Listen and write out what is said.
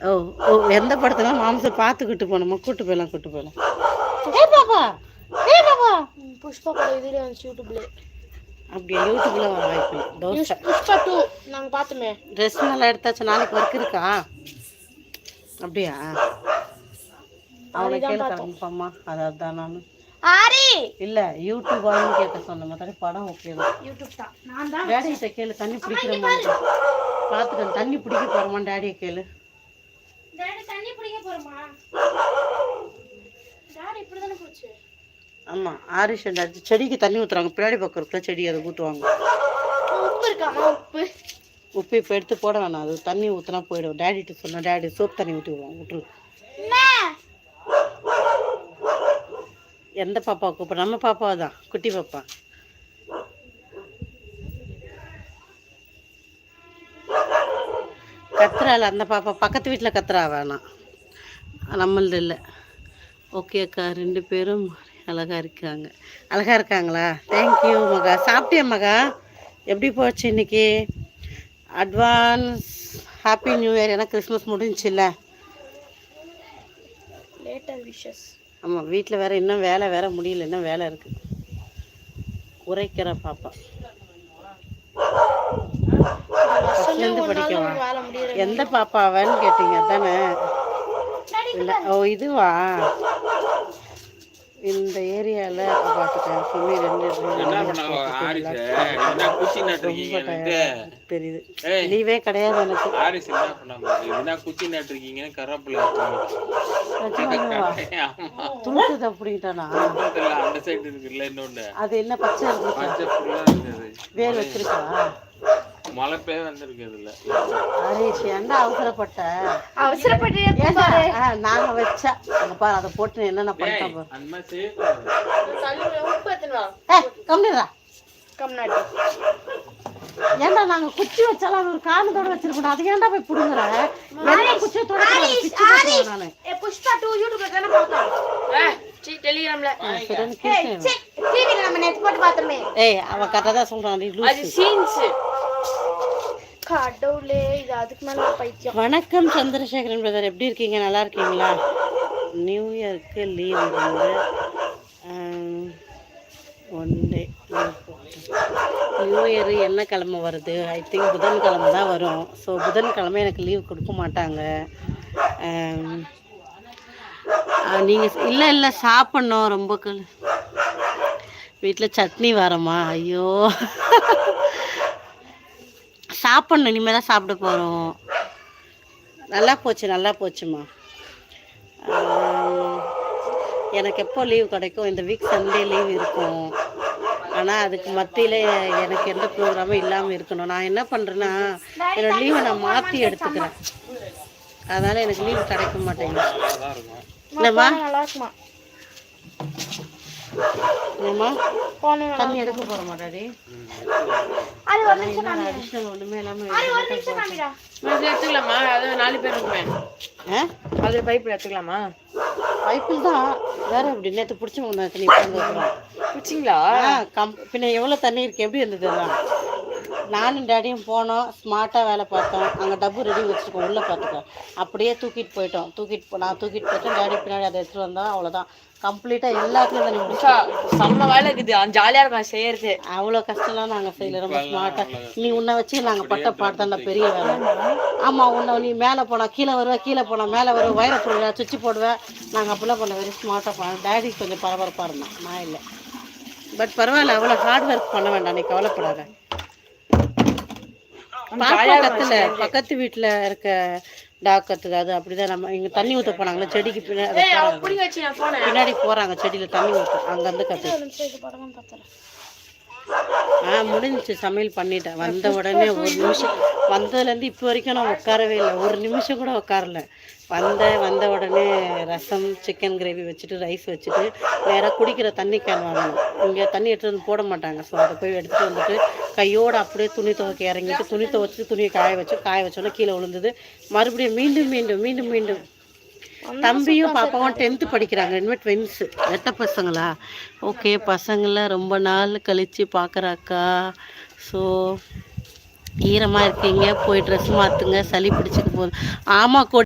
ஓ ஓ எந்த படத்துல மாம்சம் பார்த்துக்கிட்டு போனோமா? கூட்டு போயிடலாம். ஏ பாப்பா புஷ்பா படம் இதுல வந்துச்சு யூடியூப்ல. அப்படியே யூடியூப்ல வர வாய்ப்பு இல்லை. தோசை புஷ்பா 2 நாங்க பார்த்தோமே. ட்ரெஸ் நல்லா எடுத்தாச்சு. நாளைக்கு ஒர்க் இருக்கா? அப்படியா? அவனை கேள்வி கன்ஃபார்மா? அதான் நான் இல்ல யூடியூப் வாங்கி கேட்க சொன்ன மாதிரி படம் ஓகே தான். யூடியூப் தான். நான் தான் டாடிட்ட கேளு, தண்ணி பிடிக்கிற மாதிரி பார்த்துட்டேன். தண்ணி பிடிக்க போறோமா டாடியை கேளு. டாடி தண்ணி பிடிக்க போறோமா? டாடி இப்படி தானே போச்சு. ஆமா ஆரிஷ் டாடி செடிக்கு தண்ணி ஊத்துறாங்க. பின்னாடி பக்கம் இருக்கிற செடி அதை ஊற்றுவாங்க. உப்பு இருக்காமா? உப்பு இப்போ எடுத்து போட வேணாம். அது தண்ணி ஊற்றினா போயிடும். டாடிட்டு சொன்னா டாடி சோப் தண்ணி ஊற்றி விடுவாங்க. விட்டுரு. எந்த பாப்பா கூப்பிட? நம்ம பாப்பாவை தான், குட்டி பாப்பா. கத்துறாள் அந்த பாப்பா. பக்கத்து வீட்டில் கத்துறா வேணாம், நம்மளது இல்லை. ஓகே அக்கா, 2 பேரும் அழகா இருக்காங்களா? தேங்க்யூ மகா. சாப்பிட்டியா மகா? எப்படி போச்சு இன்னைக்கு? Advance happy new year. ஏன்னா கிறிஸ்மஸ் முடிஞ்சில்ல. Later wishes. ஆமாம், வீட்டில் வேறு இன்னும் வேலை முடியல. இன்னும் வேலை இருக்குது. உரைக்கிற பாப்பா ஃபஸ்ட்லேருந்து படிக்கவா? எந்த பாப்பாவன்னு கேட்டீங்க தானே? இல்லை, ஓ இதுவா? இந்த ஏரியாவில் பார்த்துட்டேன். சொல்லி 2 தெரியுது. லீவே கிடையாது எனக்கு. துளுக்குது அப்படின்ட்டானா? அது என்ன பச்சை வேர் வச்சிருக்கா? மழை பெய்ய வந்திருக்குதுல்ல. ஹரிஷ் ஏன்டா அவசரப்பட்ட? நாங்க வச்சா அங்க பாரு, அதை போட்டு என்னென்ன பண்ணிட்டோம். ஏன்டா நாங்க குச்சி வச்சாலும் அது ஒரு காரணத்தோட வச்சிருக்கோம். அது ஏன்டா போய் புடுங்குற? குச்சியத்தோட நானு புஷ்பா 2 யூடியூப்ல தான பார்த்தோம். டெலிகிராம்ல நம்ம நெட் போட்டு பார்த்தோமே. ஏய் அவ கரெக்ட்டா தான் சொல்றான். அது சீன்ஸ். கடவுளே, இது அதுக்கு மேல பைத்தியம். வணக்கம் சந்திரசேகரன் பிரதர், எப்படி இருக்கீங்க? நல்லா இருக்கீங்களா? நியூ இயர்க்கு லீவ் வந்து 1 டே நியூ இயர் என்ன கிழமை வருது? ஐ திங்க் புதன்கிழமை தான் வரும். ஸோ புதன்கிழமை எனக்கு லீவ் கொடுக்க மாட்டாங்க. நீங்கள் இல்லை சாப்பிட்ணும். ரொம்ப வீட்டில் சட்னி வரமா? ஐயோ சாப்பிட்ணும். இனிமேல் தான் சாப்பிட போகிறோம். நல்லா போச்சுமா. எனக்கு எப்போ லீவ் கிடைக்கும்? இந்த வீக் சண்டே லீவ் இருக்கும். ஆனால் அதுக்கு மத்தியில் எனக்கு எந்த ப்ரோக்ராமும் இல்லாமல் இருக்கணும். நான் என்ன பண்ணுறேன்னா, என்னோடய லீவை நான் மாற்றி எடுத்துக்கிறேன். அதனால் எனக்கு லீவ் கிடைக்க மாட்டேங்குது. இல்லைம்மா? இல்லைம்மா தண்ணி எடுக்க போகிற மாட்டாடி. அடிஷ்னல் ஒன்றுமே இல்லாமல் எடுத்துக்கலாமா? அது 4 பேர் இருக்குமே. அது பைப்பில் எடுத்துக்கலாமா? பைப்பில் தான். வேற எப்படி? நேற்று பிடிச்சவங்க தண்ணி பிடிச்சிங்களா? பின்ன எவ்வளோ தண்ணி இருக்குது? எப்படி இருந்தது எல்லாம்? நானும் டேடியும் போனோம். ஸ்மார்ட்டாக வேலை பார்த்தோம். அங்கே டப்பு ரெடி வச்சுருக்கோம். உள்ளே பார்த்துக்கோ. அப்படியே தூக்கிட்டு போயிட்டோம். நான் தூக்கிட்டு போயிட்டேன். டேடி பின்னாடி அதை எடுத்துகிட்டு வந்தோம். அவ்வளோதான். கம்ப்ளீட்டாக எல்லாத்துலையும் தண்ணி பிடிச்சா செம்ம வேலை இருக்குது. ஜாலியாக இருக்கும் செய்யறது. அவ்வளோ கஷ்டம்லாம் நாங்கள் செய்யல. ரொம்ப ஸ்மார்ட்டாக. நீ உன்னை வச்சு நாங்கள் பட்ட பாட்டாண்ட பெரிய வேலை. ஆமாம், நீ மேலே போனால் கீழே வருவேன், கீழே போனால் மேலே வருவேன், வயரை போடுவேன், சுவிட்சு போடுவேன். நாங்கள் அப்படிலாம் பண்ண வெரி ஸ்மார்ட்டாக பண்ணோம். டேடி கொஞ்சம் பரபரப்பாக இருந்தான், நான் இல்லை. பட் பரவாயில்ல, அவ்வளோ ஹார்ட் ஒர்க் பண்ண வேண்டாம். நீ கவலைப்படாத. பக்கத்து வீட்டில் இருக்க டாக் கத்துது. அது அப்படிதான். நம்ம இங்கே தண்ணி ஊற்ற போனாங்களே செடிக்கு பின்னாடி போகிறாங்க. செடியில் தண்ணி ஊற்ற அங்கேருந்து கத்து. முடிஞ்சிச்சு. சமையல் பண்ணிட்டேன். வந்த உடனே 1 நிமிஷம், வந்ததுலேருந்து இப்போ வரைக்கும் நான் உட்காரவே இல்லை. 1 நிமிஷம் கூட உட்காரல. வந்த உடனே ரசம், சிக்கன் கிரேவி வச்சுட்டு, ரைஸ் வச்சுட்டு, நேராக குடிக்கிற தண்ணி கேன் வாங்கணும். இங்கே தண்ணி எடுத்துகிட்டு வந்து போட மாட்டாங்க. ஸோ அதை போய் எடுத்துகிட்டு வந்துட்டு கையோடு அப்படியே துணி துவைக்க இறங்கிட்டு, துணி துவைச்சிட்டு துணியை காய வச்சோன்னே கீழே விழுந்தது. மறுபடியும் மீண்டும் தம்பியும் பாப்பாவும் 10th படிக்கிறாங்க. இனிமேல் ட்வின்ஸு, எட்ட பசங்களா? ஓகே, பசங்களை ரொம்ப நாள் கழித்து பார்க்குறாக்கா. ஸோ ஈரமாக இருக்கீங்க, போய் ட்ரெஸ் மாற்றுங்க, சளி பிடிச்சிக்க போகுது. ஆமாம்.